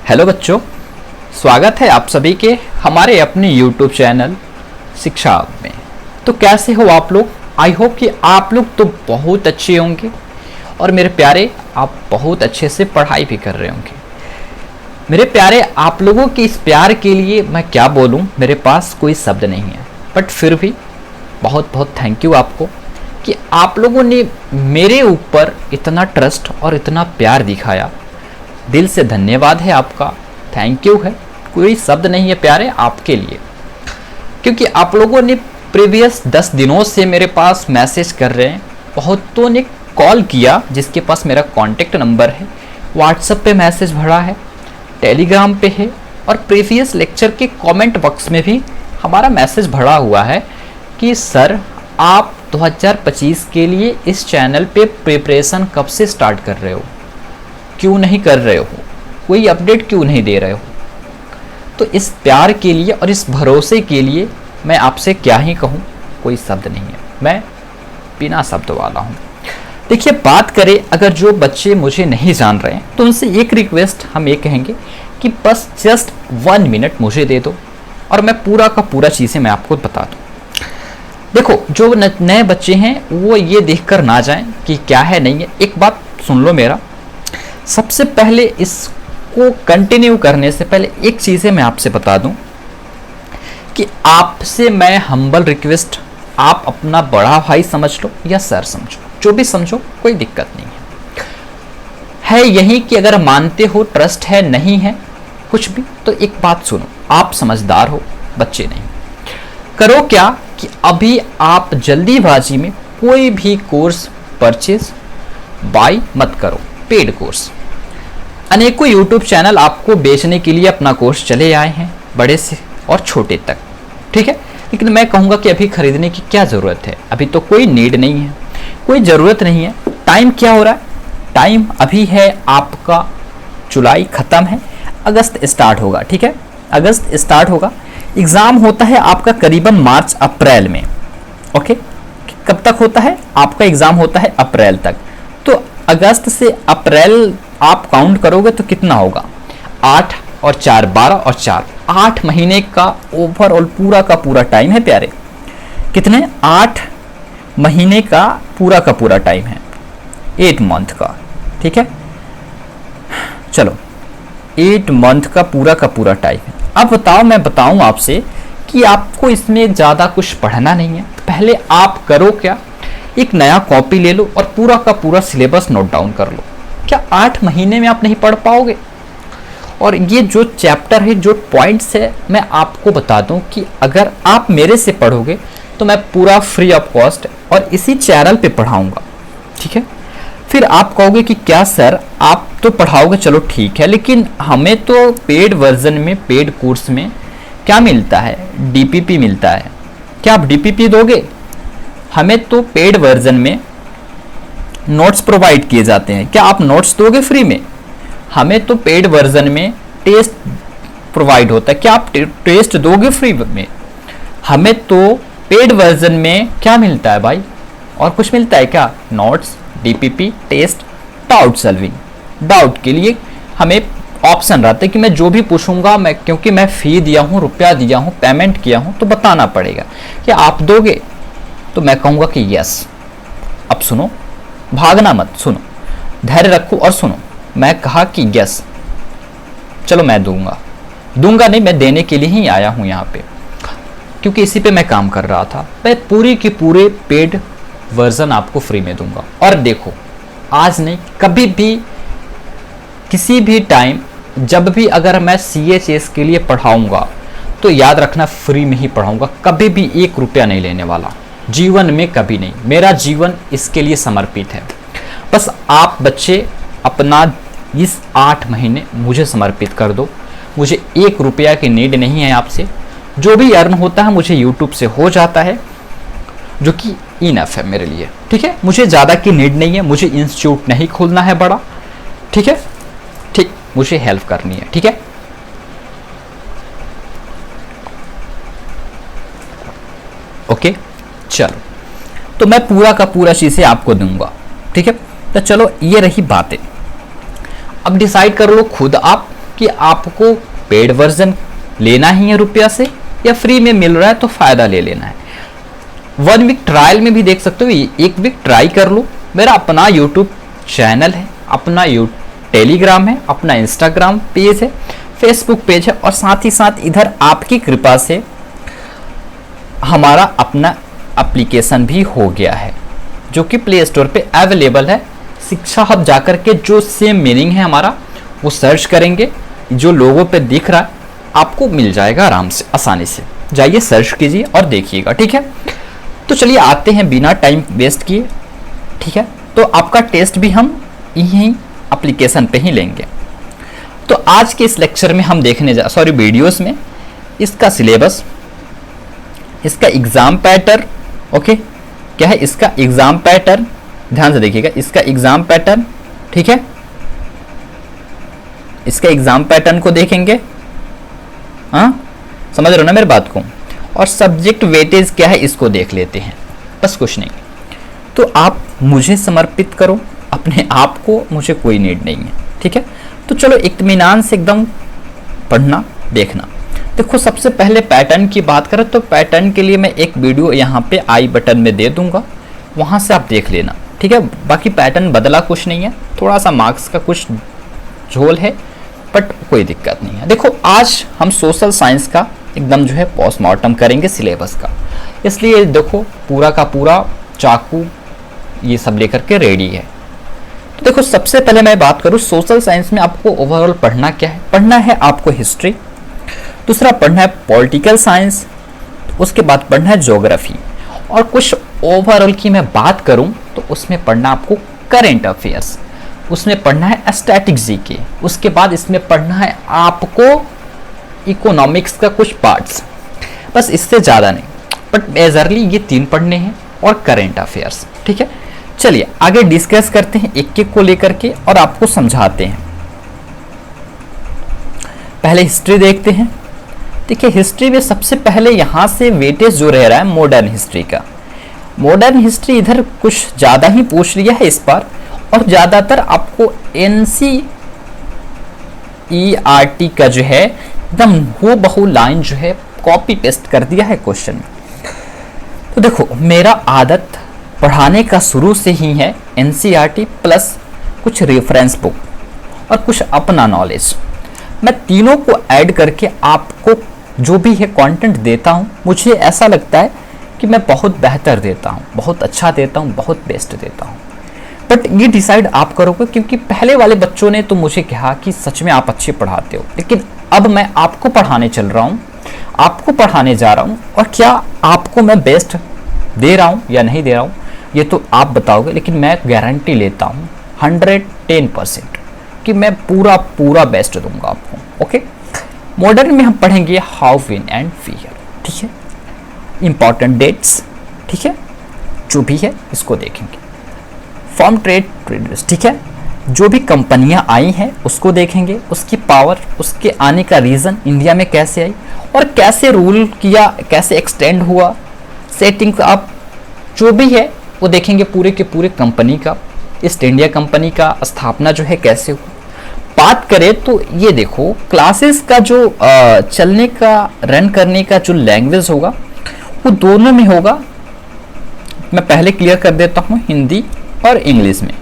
Hello बच्चों, स्वागत है आप सभी के हमारे अपने YouTube चैनल शिक्षा में। तो कैसे हो आप लोग? आई होप कि आप लोग तो बहुत अच्छे होंगे और मेरे प्यारे आप बहुत अच्छे से पढ़ाई भी कर रहे होंगे। मेरे प्यारे, आप लोगों के इस प्यार के लिए मैं क्या बोलूं, मेरे पास कोई शब्द नहीं है। बट फिर भी बहुत बहुत थैंक यू आपको कि आप लोगों ने मेरे ऊपर इतना ट्रस्ट और इतना प्यार दिखाया। दिल से धन्यवाद है आपका, थैंक यू है। कोई शब्द नहीं है प्यारे आपके लिए, क्योंकि आप लोगों ने प्रीवियस 10 दिनों से मेरे पास मैसेज कर रहे हैं। बहुतों ने कॉल किया, जिसके पास मेरा कॉन्टेक्ट नंबर है, व्हाट्सएप पे मैसेज भरा है, टेलीग्राम पे है और प्रीवियस लेक्चर के कमेंट बॉक्स में भी हमारा मैसेज भरा हुआ है कि सर आप 2025 के लिए इस चैनल पे प्रिपरेशन कब से स्टार्ट कर रहे हो, क्यों नहीं कर रहे हो, कोई अपडेट क्यों नहीं दे रहे हो। तो इस प्यार के लिए और इस भरोसे के लिए मैं आपसे क्या ही कहूँ, कोई शब्द नहीं है, मैं बिना शब्द वाला हूँ। देखिए, बात करें अगर जो बच्चे मुझे नहीं जान रहे हैं तो उनसे एक रिक्वेस्ट हम ये कहेंगे कि बस जस्ट 1 मिनट मुझे दे दो और मैं पूरा का पूरा चीज़ें मैं आपको बता दूँ। देखो, जो नए बच्चे हैं वो ये देखकर ना जाएं कि क्या है नहीं है। एक बात सुन लो मेरा, सबसे पहले इसको कंटिन्यू करने से पहले एक चीज़ है मैं आपसे बता दूं कि आपसे मैं हम्बल रिक्वेस्ट, आप अपना बड़ा भाई समझ लो या सर समझो, जो भी समझो, कोई दिक्कत नहीं है यही कि अगर मानते हो, ट्रस्ट है, नहीं है कुछ भी, तो एक बात सुनो, आप समझदार हो, बच्चे नहीं। करो क्या कि अभी आप जल्दीबाजी में कोई भी कोर्स परचेज बाय मत करो। पेड कोर्स, अनेकों यूट्यूब चैनल आपको बेचने के लिए अपना कोर्स चले आए हैं, बड़े से और छोटे तक, ठीक है। लेकिन मैं कहूँगा कि अभी खरीदने की क्या ज़रूरत है, अभी तो कोई नीड नहीं है, कोई ज़रूरत नहीं है। टाइम क्या हो रहा है, टाइम अभी है आपका, जुलाई ख़त्म है, अगस्त स्टार्ट होगा, ठीक है। अगस्त स्टार्ट होगा, एग्ज़ाम होता है आपका करीबन मार्च अप्रैल में, ओके। कब तक होता है आपका एग्ज़ाम? होता है अप्रैल तक। तो अगस्त से अप्रैल आप काउंट करोगे तो कितना होगा? 8 और 4 12 और 4 8 महीने का ओवरऑल पूरा का पूरा टाइम है प्यारे। कितने? 8 महीने का पूरा टाइम है, 8 मंथ का, ठीक है। चलो, 8 मंथ का पूरा टाइम है। अब बताओ, मैं बताऊं आपसे कि आपको इसमें ज़्यादा कुछ पढ़ना नहीं है। पहले आप करो क्या, एक नया कॉपी ले लो और पूरा का पूरा सिलेबस नोट डाउन कर लो। क्या 8 महीने में आप नहीं पढ़ पाओगे? और ये जो चैप्टर है, जो पॉइंट्स है, मैं आपको बता दूं कि अगर आप मेरे से पढ़ोगे तो मैं पूरा फ्री ऑफ कॉस्ट और इसी चैनल पे पढ़ाऊंगा, ठीक है। फिर आप कहोगे कि क्या सर आप तो पढ़ाओगे, चलो ठीक है, लेकिन हमें तो पेड वर्जन में, पेड कोर्स में क्या मिलता है? डीपीपी मिलता है। क्या आप डीपीपी दोगे? हमें तो पेड वर्जन में नोट्स प्रोवाइड किए जाते हैं, क्या आप नोट्स दोगे फ्री में? हमें तो पेड वर्जन में टेस्ट प्रोवाइड होता है, क्या आप टेस्ट दोगे फ्री में? हमें तो पेड वर्जन में क्या मिलता है भाई, और कुछ मिलता है क्या? Notes, DPP, test, doubt solving. Doubt के लिए हमें ऑप्शन रहता है कि मैं जो भी पूछूंगा, मैं क्योंकि मैं फी दिया हूँ, रुपया दिया हूँ, पेमेंट किया हूँ, तो बताना पड़ेगा। क्या आप दोगे? तो मैं कहूँगा कि यस। अब सुनो, भागना मत, सुनो, धैर्य रखो और सुनो। मैं कहा कि यस, चलो मैं दूंगा नहीं, मैं देने के लिए ही आया हूँ यहाँ पे, क्योंकि इसी पे मैं काम कर रहा था। मैं पूरी की पूरे पेड वर्जन आपको फ्री में दूंगा। और देखो, आज नहीं, कभी भी, किसी भी टाइम, जब भी अगर मैं CHS के लिए पढ़ाऊंगा तो याद रखना फ्री में ही पढ़ाऊंगा, कभी भी 1 रुपया नहीं लेने वाला, जीवन में कभी नहीं। मेरा जीवन इसके लिए समर्पित है। बस आप बच्चे अपना इस 8 महीने मुझे समर्पित कर दो। मुझे 1 रुपया की नीड नहीं है आपसे, जो भी अर्न होता है मुझे यूट्यूब से हो जाता है, जो कि इनफ है मेरे लिए, ठीक है। मुझे ज़्यादा की नीड नहीं है, मुझे इंस्टीट्यूट नहीं खोलना है बड़ा, ठीक है, ठीक, मुझे हेल्प करनी है, ठीक है। ओके, चलो, तो मैं पूरा का पूरा चीज़ें आपको दूंगा, ठीक है। तो चलो, ये रही बातें। अब डिसाइड कर लो खुद आप कि आपको पेड वर्जन लेना ही है रुपया से, या फ्री में मिल रहा है तो फायदा ले लेना है। 1 वीक ट्रायल में भी देख सकते हो, 1 वीक ट्राई कर लो। मेरा अपना यूट्यूब चैनल है, अपना टेलीग्राम है, अपना इंस्टाग्राम पेज है, फेसबुक पेज है, और साथ ही साथ इधर आपकी कृपा से हमारा अपना एप्लीकेशन भी हो गया है, जो कि प्ले स्टोर पे अवेलेबल है। शिक्षा हब जाकर के जो सेम मीनिंग है हमारा वो सर्च करेंगे, जो लोगों पे दिख रहा है आपको मिल जाएगा आराम से, आसानी से। जाइए सर्च कीजिए और देखिएगा, ठीक है। तो चलिए आते हैं बिना टाइम वेस्ट किए, ठीक है। तो आपका टेस्ट भी हम यहीं एप्लीकेशन पे ही लेंगे। तो आज के इस लेक्चर में हम देखने वीडियोस में इसका सिलेबस, इसका एग्जाम पैटर्न, ओके, क्या है इसका एग्जाम पैटर्न, ध्यान से देखिएगा, इसका एग्जाम पैटर्न, ठीक है। इसका एग्जाम पैटर्न को देखेंगे, हाँ समझ रहे हो ना मेरी बात को। और सब्जेक्ट वेटेज क्या है इसको देख लेते हैं, बस कुछ नहीं। तो आप मुझे समर्पित करो अपने आप को, मुझे कोई नीड नहीं है, ठीक है। तो चलो इत्मीनान से एकदम पढ़ना देखना। देखो सबसे पहले पैटर्न की बात करें तो पैटर्न के लिए मैं एक वीडियो यहाँ पे आई बटन में दे दूंगा, वहाँ से आप देख लेना, ठीक है। बाकी पैटर्न बदला कुछ नहीं है, थोड़ा सा मार्क्स का कुछ झोल है, बट कोई दिक्कत नहीं है। देखो आज हम सोशल साइंस का एकदम जो है पोस्टमार्टम करेंगे सिलेबस का, इसलिए देखो पूरा का पूरा चाकू ये सब लेकर के रेडी है। तो देखो सबसे पहले मैं बात करूँ सोशल साइंस में आपको ओवरऑल पढ़ना क्या है। पढ़ना है आपको हिस्ट्री, दूसरा पढ़ना है पॉलिटिकल साइंस, उसके बाद पढ़ना है ज्योग्राफी, और कुछ ओवरऑल की मैं बात करूं तो उसमें पढ़ना आपको करेंट अफेयर्स, उसमें पढ़ना है स्टैटिक जीके, उसके बाद इसमें पढ़ना है आपको इकोनॉमिक्स का कुछ पार्ट्स, बस इससे ज़्यादा नहीं। बट मेजरली ये 3 पढ़ने हैं और करेंट अफेयर्स, ठीक है। चलिए आगे डिस्कस करते हैं एक एक को लेकर के और आपको समझाते हैं। पहले हिस्ट्री देखते हैं। देखिए हिस्ट्री में सबसे पहले यहाँ से वेटेज जो रह रहा है मॉडर्न हिस्ट्री का। मॉडर्न हिस्ट्री इधर कुछ ज़्यादा ही पूछ लिया है इस बार, और ज़्यादातर आपको NCERT का जो है एकदम हूबहू लाइन जो है कॉपी पेस्ट कर दिया है क्वेश्चन में। तो देखो मेरा आदत पढ़ाने का शुरू से ही है NCERT प्लस कुछ रेफरेंस बुक और कुछ अपना नॉलेज, मैं तीनों को ऐड करके आपको जो भी है कंटेंट देता हूँ। मुझे ऐसा लगता है कि मैं बहुत बेहतर देता हूँ, बहुत अच्छा देता हूँ, बहुत बेस्ट देता हूँ। बट ये डिसाइड आप करोगे, क्योंकि पहले वाले बच्चों ने तो मुझे कहा कि सच में आप अच्छे पढ़ाते हो, लेकिन अब मैं आपको पढ़ाने चल रहा हूँ, आपको पढ़ाने जा रहा हूँ, और क्या आपको मैं बेस्ट दे रहा हूँ या नहीं दे रहा हूँ ये तो आप बताओगे, लेकिन मैं गारंटी लेता हूँ 110% कि मैं पूरा पूरा बेस्ट दूंगा आपको, ओके। मॉडर्न में हम पढ़ेंगे हाउ, विन एंड फियर, ठीक है। इंपॉर्टेंट डेट्स, ठीक है, जो भी है इसको देखेंगे। फॉर्म ट्रेड ट्रेडर्स, ठीक है, जो भी कंपनियां आई हैं उसको देखेंगे, उसकी पावर, उसके आने का रीज़न, इंडिया में कैसे आई और कैसे रूल किया, कैसे एक्सटेंड हुआ, सेटिंग अप, जो भी है वो देखेंगे पूरे के पूरे कंपनी का। ईस्ट इंडिया कंपनी का स्थापना जो है कैसे हुआ। बात करें तो ये देखो क्लासेस का जो चलने का, रन करने का जो लैंग्वेज होगा वो दोनों में होगा। मैं पहले क्लियर कर देता हूँ, हिंदी और इंग्लिश में,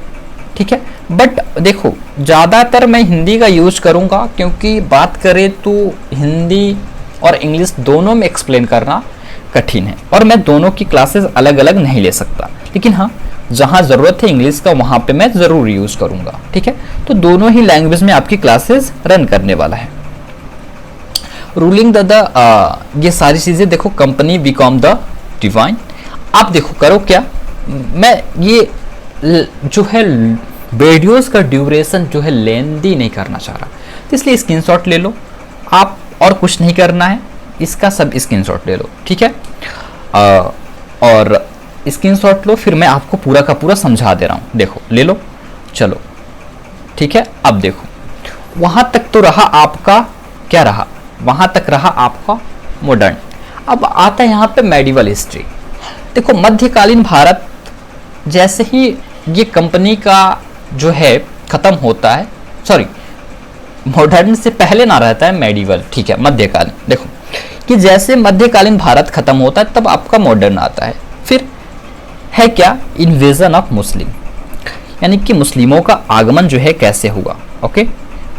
ठीक है। बट देखो ज़्यादातर मैं हिंदी का यूज करूँगा, क्योंकि बात करें तो हिंदी और इंग्लिश दोनों में एक्सप्लेन करना कठिन है, और मैं दोनों की क्लासेस अलग अलग नहीं ले सकता। लेकिन हाँ जहाँ ज़रूरत है इंग्लिश का वहाँ पे मैं ज़रूर यूज़ करूँगा, ठीक है। तो दोनों ही लैंग्वेज में आपकी क्लासेस रन करने वाला है। रूलिंग ये सारी चीज़ें देखो, कंपनी बिकॉम द डिवाइन। आप देखो करो क्या, मैं ये जो है वीडियोस का ड्यूरेशन जो है लेंदी नहीं करना चाह रहा, तो इसलिए स्क्रीनशॉट ले लो आप, और कुछ नहीं करना है, इसका सब स्क्रीनशॉट ले लो, ठीक है। और स्क्रीनशॉट लो, फिर मैं आपको पूरा का पूरा समझा दे रहा हूँ। देखो ले लो, चलो ठीक है। अब देखो वहाँ तक तो रहा आपका, क्या रहा, वहाँ तक रहा आपका मॉडर्न। अब आता है यहाँ पे मेडिवल हिस्ट्री। देखो मध्यकालीन भारत जैसे ही ये कंपनी का जो है ख़त्म होता है, सॉरी मॉडर्न से पहले ना रहता है मेडिवल, ठीक है, मध्यकालीन। देखो कि जैसे मध्यकालीन भारत खत्म होता है तब आपका मॉडर्न आता है। फिर है क्या, इन्वेजन ऑफ मुस्लिम, यानी कि मुस्लिमों का आगमन जो है कैसे हुआ। ओके,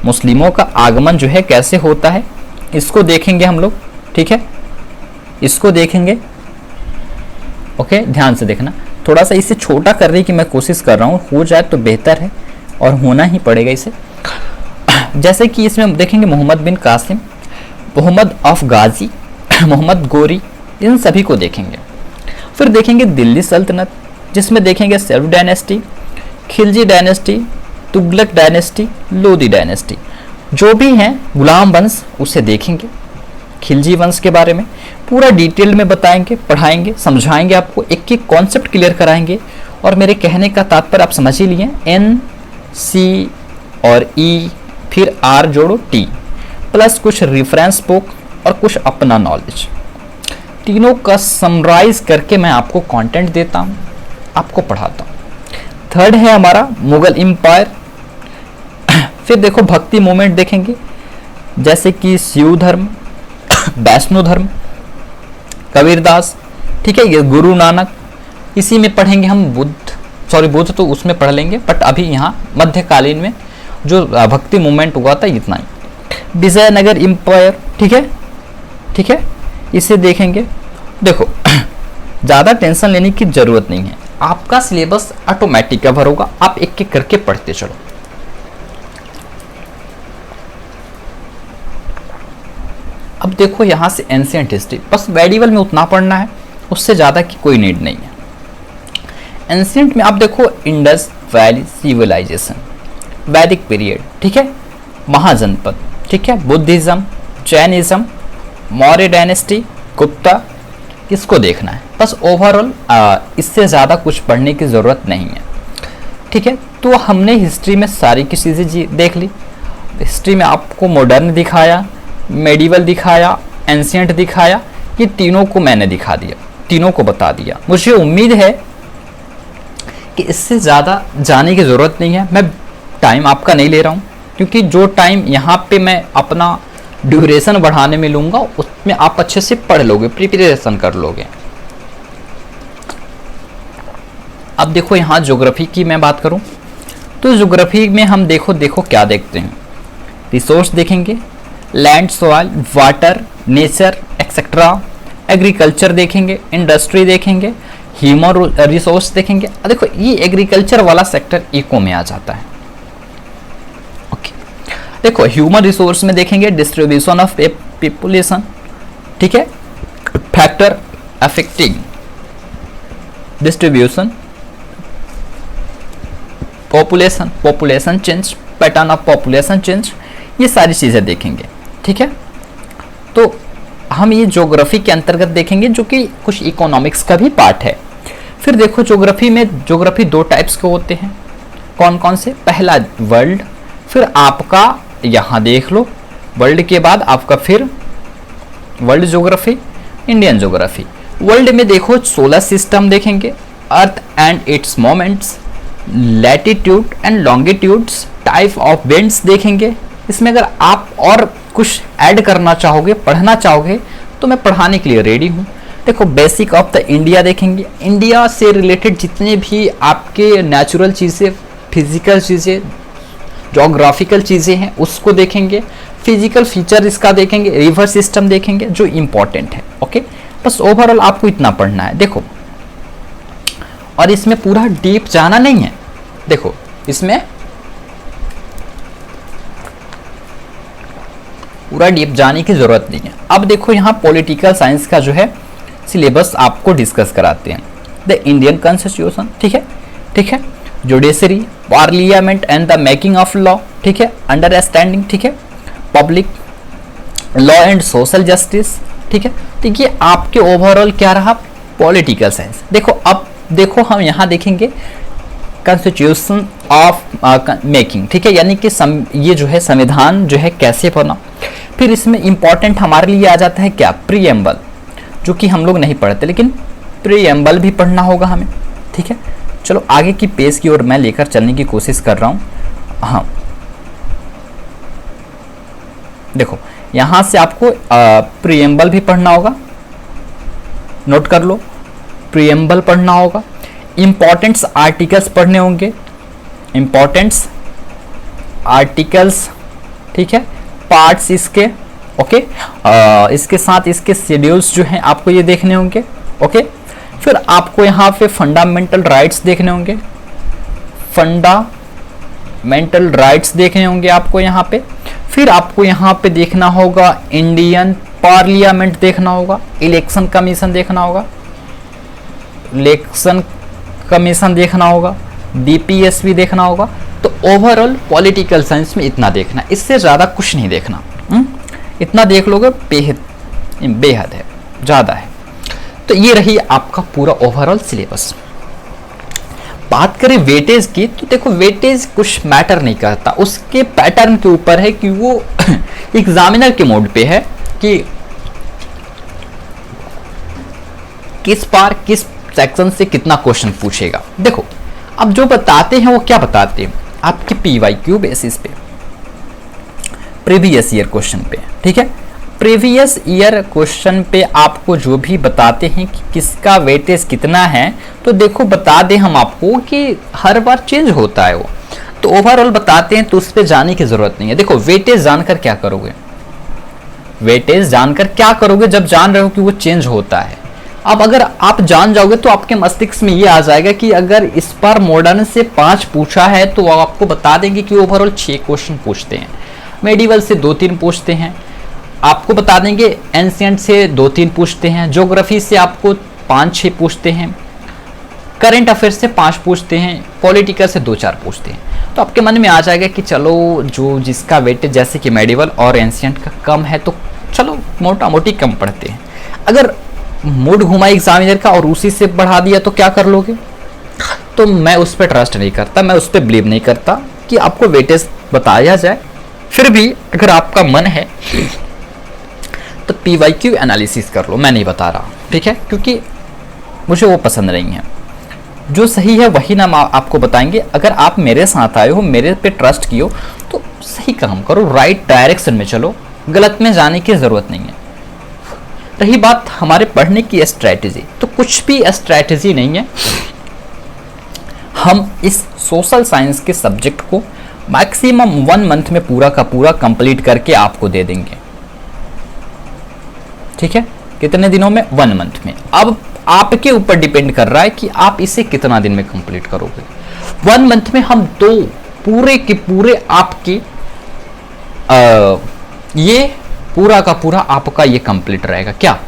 मुस्लिमों का आगमन जो है कैसे होता है, इसको देखेंगे हम लोग, ठीक है, इसको देखेंगे। ओके, ध्यान से देखना, थोड़ा सा इसे छोटा करने की मैं कोशिश कर रहा हूँ, हो जाए तो बेहतर है और होना ही पड़ेगा इसे। जैसे कि इसमें देखेंगे मोहम्मद बिन कासिम, मोहम्मद ऑफ गाजी, मोहम्मद गोरी, इन सभी को देखेंगे। फिर देखेंगे दिल्ली सल्तनत, जिसमें देखेंगे self dynasty, Khilji dynasty, Tughlaq dynasty, Lodi dynasty, जो भी हैं गुलाम वंश, उसे देखेंगे। खिलजी वंश के बारे में पूरा डिटेल में बताएंगे, पढ़ाएंगे, समझाएंगे, आपको एक एक कॉन्सेप्ट क्लियर कराएंगे। और मेरे कहने का तात्पर्य आप समझ ही लिए, एन सी और ई, फिर आर जोड़ो टी, प्लस कुछ रेफरेंस बुक और कुछ अपना नॉलेज, तीनों का समराइज करके मैं आपको कंटेंट देता हूँ, आपको पढ़ाता हूँ। थर्ड है हमारा मुगल एम्पायर। फिर देखो भक्ति मूवमेंट देखेंगे, जैसे कि शिव धर्म, वैष्णो धर्म, कबीरदास, ठीक है, ये गुरु नानक। इसी में पढ़ेंगे हम बुद्ध तो उसमें पढ़ लेंगे, बट अभी यहाँ मध्यकालीन में जो भक्ति मूवमेंट हुआ था इतना ही। विजयनगर एम्पायर, ठीक है, ठीक है, इसे देखेंगे। देखो ज़्यादा टेंशन लेने की जरूरत नहीं है, आपका सिलेबस ऑटोमेटिक कवर होगा, आप एक एक करके पढ़ते चलो। अब देखो यहाँ से एंशिएंट हिस्ट्री, बस मेडिवल में उतना पढ़ना है, उससे ज़्यादा की कोई नीड नहीं है। एंशिएंट में आप देखो इंडस वैली सिविलाइजेशन, वैदिक पीरियड, ठीक है, महाजनपद, ठीक है, Buddhism, Jainism, Maurya dynasty, Gupta, इसको देखना है बस। ओवरऑल इससे ज़्यादा कुछ पढ़ने की ज़रूरत नहीं है, ठीक है। तो हमने हिस्ट्री में सारी की चीज़ें देख ली। हिस्ट्री में आपको मॉडर्न दिखाया, मेडिवल दिखाया, एंशिएंट दिखाया, ये तीनों को मैंने दिखा दिया, तीनों को बता दिया। मुझे उम्मीद है कि इससे ज़्यादा जाने की ज़रूरत नहीं है। मैं टाइम आपका नहीं ले रहा हूँ, क्योंकि जो टाइम यहाँ पे मैं अपना ड्यूरेशन बढ़ाने में लूँगा उसमें आप अच्छे से पढ़ लोगे, प्रिपरेशन कर लोगे। अब देखो यहाँ ज्योग्राफी की मैं बात करूँ तो ज्योग्राफी में हम देखो क्या देखते हैं, रिसोर्स देखेंगे, land, soil, water, nature etcetera, agriculture देखेंगे, इंडस्ट्री देखेंगे, ह्यूमन रिसोर्स देखेंगे। देखो ये एग्रीकल्चर वाला सेक्टर इको में आ जाता है। ओके, देखो ह्यूमन रिसोर्स में देखेंगे डिस्ट्रीब्यूशन ऑफ पॉपुलेशन, ठीक है, factor affecting distribution, population change, pattern of population change, ये सारी चीज़ें देखेंगे, ठीक है। तो हम ये ज्योग्राफी के अंतर्गत देखेंगे, जो कि कुछ इकोनॉमिक्स का भी पार्ट है। फिर देखो ज्योग्राफी दो टाइप्स के होते हैं, कौन कौन से, पहला वर्ल्ड, फिर आपका यहाँ देख लो वर्ल्ड के बाद आपका फिर world geography, Indian geography. World में देखो सोलर सिस्टम देखेंगे, earth and it's moments, latitude and longitudes, type of winds देखेंगे। इसमें अगर आप और कुछ ऐड करना चाहोगे, पढ़ना चाहोगे, तो मैं पढ़ाने के लिए रेडी हूँ। देखो बेसिक ऑफ द इंडिया देखेंगे, इंडिया से रिलेटेड जितने भी आपके नेचुरल चीज़ें, फिजिकल चीज़ें, जोग्राफिकल चीज़ें हैं उसको देखेंगे, फिजिकल फीचर इसका देखेंगे, रिवर सिस्टम देखेंगे जो इम्पॉर्टेंट है। ओके, बस ओवरऑल आपको इतना पढ़ना है। देखो और इसमें पूरा डीप जाना नहीं है, देखो इसमें पूरा डीप जाने की जरूरत नहीं है। अब देखो यहाँ पॉलिटिकल साइंस का जो है सिलेबस आपको डिस्कस कराते हैं। द इंडियन कॉन्स्टिट्यूशन, ठीक है, ठीक है, judiciary, parliament and the making of law, ठीक है, अंडरस्टैंडिंग, ठीक है, public law and social justice, ठीक है। तो ये आपके ओवरऑल क्या रहा, पॉलिटिकल साइंस। देखो अब देखो हम यहाँ देखेंगे कॉन्स्टिट्यूशन ऑफ मेकिंग, ठीक है, यानी कि ये जो है संविधान जो है कैसे बना। फिर इसमें इंपॉर्टेंट हमारे लिए आ जाता है क्या, प्रीएम्बल, जो कि हम लोग नहीं पढ़ते, लेकिन प्रीएम्बल भी पढ़ना होगा हमें, ठीक है। चलो आगे की पेज की ओर मैं लेकर चलने की कोशिश कर रहा हूँ। हाँ देखो यहां से आपको प्रीएम्बल भी पढ़ना होगा, नोट कर लो, प्रीएम्बल पढ़ना होगा, इंपॉर्टेंट्स आर्टिकल्स पढ़ने होंगे, इंपॉर्टेंट्स आर्टिकल्स, ठीक है, पार्ट्स इसके, ओके, इसके साथ इसके शेड्यूल्स जो हैं आपको ये देखने होंगे, ओके। फिर आपको यहाँ पे फंडामेंटल राइट्स देखने होंगे, फंडामेंटल राइट्स देखने होंगे आपको यहाँ पे। फिर आपको यहाँ पे देखना होगा इंडियन पार्लियामेंट देखना होगा, इलेक्शन कमीशन देखना होगा, इलेक्शन कमीशन देखना होगा, डीपीएसपी देखना होगा। तो ओवरऑल पॉलिटिकल साइंस में इतना देखना, इससे ज़्यादा कुछ नहीं देखना। इतना देख लोगे बेहद है, ज़्यादा है। तो ये रही आपका पूरा ओवरऑल सिलेबस। बात करें वेटेज की, तो देखो वेटेज कुछ मैटर नहीं करता, उसके पैटर्न के ऊपर है कि वो एग्जामिनर के मोड पे है कि किस बार किस सेक्शन से कितना क्वेश्चन पूछेगा। देखो अब जो बताते हैं वो क्या बताते हैं, आपके पीवाईक्यू बेसिस पे, प्रीवियस ईयर क्वेश्चन पे, ठीक है, प्रीवियस ईयर क्वेश्चन पे आपको जो भी बताते हैं कि किसका वेटेज कितना है, तो देखो बता दें हम आपको कि हर बार चेंज होता है वो, तो ओवरऑल बताते हैं, तो उस पर जाने की जरूरत नहीं है। देखो वेटेज जानकर क्या करोगे, वेटेज जानकर क्या करोगे जब जान रहे हो कि वो चेंज होता है। अब अगर आप जान जाओगे तो आपके मस्तिष्क में ये आ जाएगा कि अगर इस बार मॉडर्न से 5 पूछा है तो आपको बता देंगे कि ओवरऑल 6 क्वेश्चन पूछते हैं, मेडिवल से 2-3 पूछते हैं, आपको बता देंगे एंशिएंट से 2-3 पूछते हैं, ज्योग्राफी से आपको 5-6 पूछते हैं, करंट अफेयर्स से 5 पूछते हैं, पॉलिटिकल से 2-4 पूछते हैं। तो आपके मन में आ जाएगा कि चलो जो जिसका वेटेज जैसे कि मेडिवल और एंशिएंट का कम है तो चलो मोटा मोटी कम पढ़ते हैं। अगर मूड घुमा एग्जामिनर का और उसी से बढ़ा दिया तो क्या कर लोगे। तो मैं उस पर ट्रस्ट नहीं करता, मैं उस पर बिलीव नहीं करता कि आपको वेटेज बताया जाए। फिर भी अगर आपका मन है तो पीवाईक्यू एनालिसिस कर लो, मैं नहीं बता रहा, ठीक है, क्योंकि मुझे वो पसंद नहीं है। जो सही है वही नाम आपको बताएंगे। अगर आप मेरे साथ आए हो, मेरे पे ट्रस्ट किए हो, तो सही काम करो, राइट डायरेक्शन में चलो, गलत में जाने की ज़रूरत नहीं है। रही बात हमारे पढ़ने की स्ट्रैटेजी, तो कुछ भी स्ट्रैटेजी नहीं है। हम इस सोशल साइंस के सब्जेक्ट को मैक्सिमम 1 मंथ में पूरा का पूरा कंप्लीट करके आपको दे देंगे, ठीक है। कितने दिनों में? 1 मंथ में। अब आपके ऊपर डिपेंड कर रहा है कि आप इसे कितना दिन में कंप्लीट करोगे। 1 मंथ में हम 2 पूरे के पूरे आपके ये पूरा का पूरा आपका ये कंप्लीट रहेगा, क्या?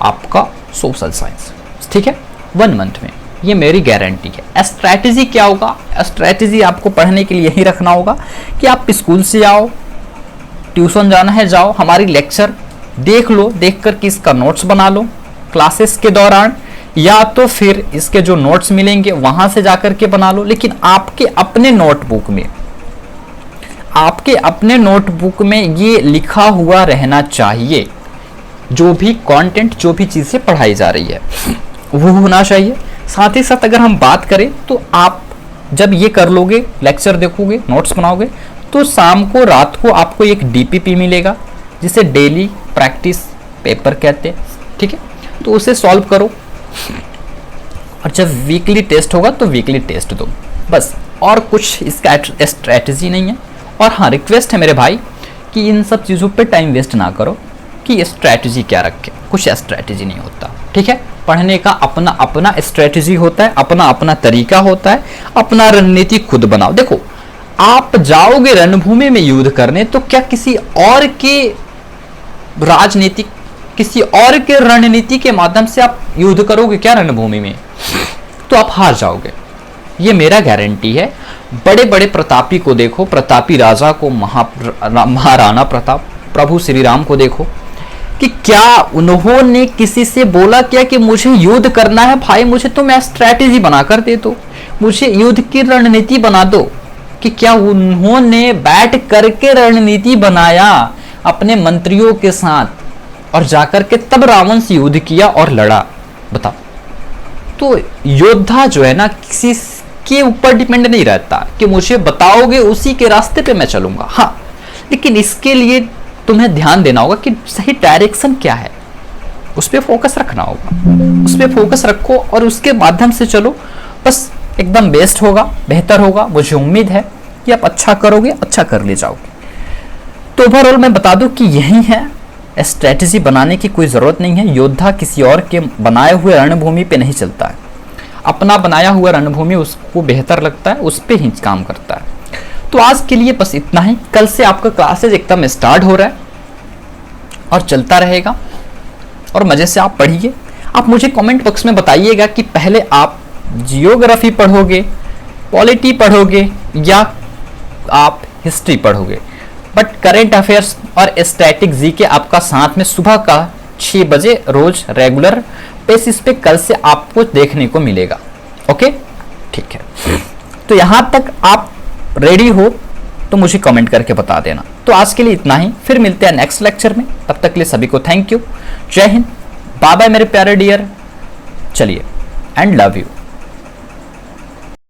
आपका सोशल साइंस, ठीक है, 1 मंथ में, ये मेरी गारंटी है। स्ट्रैटेजी क्या होगा? स्ट्रैटेजी आपको पढ़ने के लिए यही रखना होगा कि आप स्कूल से आओ, ट्यूशन जाना है जाओ, हमारी लेक्चर देख लो, देख कर के इसका नोट्स बना लो क्लासेस के दौरान, या तो फिर इसके जो नोट्स मिलेंगे वहां से जाकर के बना लो। लेकिन आपके अपने नोटबुक में, आपके अपने नोटबुक में ये लिखा हुआ रहना चाहिए, जो भी कंटेंट, जो भी चीजें पढ़ाई जा रही है वो होना चाहिए। साथ ही साथ अगर हम बात करें तो आप जब ये कर लोगे, लेक्चर देखोगे, नोट्स बनाओगे, तो शाम को रात को आपको एक डीपीपी मिलेगा जिसे डेली प्रैक्टिस पेपर कहते हैं, ठीक है। तो उसे सॉल्व करो और जब वीकली टेस्ट होगा तो वीकली टेस्ट दो, बस, और कुछ इसका स्ट्रैटेजी नहीं है। और हाँ, रिक्वेस्ट है मेरे भाई कि इन सब चीज़ों पे टाइम वेस्ट ना करो कि स्ट्रैटेजी क्या रखे, कुछ स्ट्रैटेजी नहीं होता, ठीक है। पढ़ने का अपना अपना स्ट्रैटेजी होता है, अपना अपना तरीका होता है, अपना रणनीति खुद बनाओ। देखो आप जाओगे रणभूमि में युद्ध करने तो क्या किसी और के राजनीतिक, किसी और के रणनीति के माध्यम से आप युद्ध करोगे क्या रणभूमि में? तो आप हार जाओगे, ये मेरा गारंटी है। बड़े बड़े प्रतापी को देखो, प्रतापी राजा को, महाराणा प्रताप, प्रभु श्री राम को देखो कि क्या उन्होंने किसी से बोला क्या कि मुझे युद्ध करना है भाई, मुझे तो मैं स्ट्रैटेजी बनाकर दे दो, मुझे युद्ध की रणनीति बना दो, कि क्या उन्होंने बैठ करके रणनीति बनाया अपने मंत्रियों के साथ और जाकर के तब रावण से युद्ध किया और लड़ा? बताओ। तो योद्धा जो है ना, किसी के ऊपर डिपेंड नहीं रहता कि मुझे बताओगे उसी के रास्ते पे मैं चलूंगा। हाँ, लेकिन इसके लिए तुम्हें ध्यान देना होगा कि सही डायरेक्शन क्या है, उस पर फोकस रखना होगा, उस पर फोकस रखो और उसके माध्यम से चलो, बस एकदम बेस्ट होगा, बेहतर होगा। मुझे उम्मीद है कि आप अच्छा करोगे, अच्छा कर ले जाओगे। तो ओवरऑल मैं बता दूं कि यही है, स्ट्रेटजी बनाने की कोई ज़रूरत नहीं है। योद्धा किसी और के बनाए हुए रणभूमि पे नहीं चलता है, अपना बनाया हुआ रणभूमि उसको बेहतर लगता है, उस पर ही काम करता है। तो आज के लिए बस इतना ही। कल से आपका क्लासेज एकदम स्टार्ट हो रहा है और चलता रहेगा, और मज़े से आप पढ़िए। आप मुझे कमेंट बॉक्स में बताइएगा कि पहले आप जियोग्राफी पढ़ोगे, पॉलिटी पढ़ोगे या आप हिस्ट्री पढ़ोगे। बट करेंट अफेयर्स और स्टैटिक जीके आपका साथ में सुबह का 6 बजे रोज रेगुलर बेसिस पे कल से आपको देखने को मिलेगा। ओके, ठीक है। तो यहां तक आप रेडी हो तो मुझे कमेंट करके बता देना। तो आज के लिए इतना ही, फिर मिलते हैं नेक्स्ट लेक्चर में। तब तक के लिए सभी को थैंक यू, जय हिंद, बाय बाय मेरे प्यारे डियर। चलिए, एंड लव यू।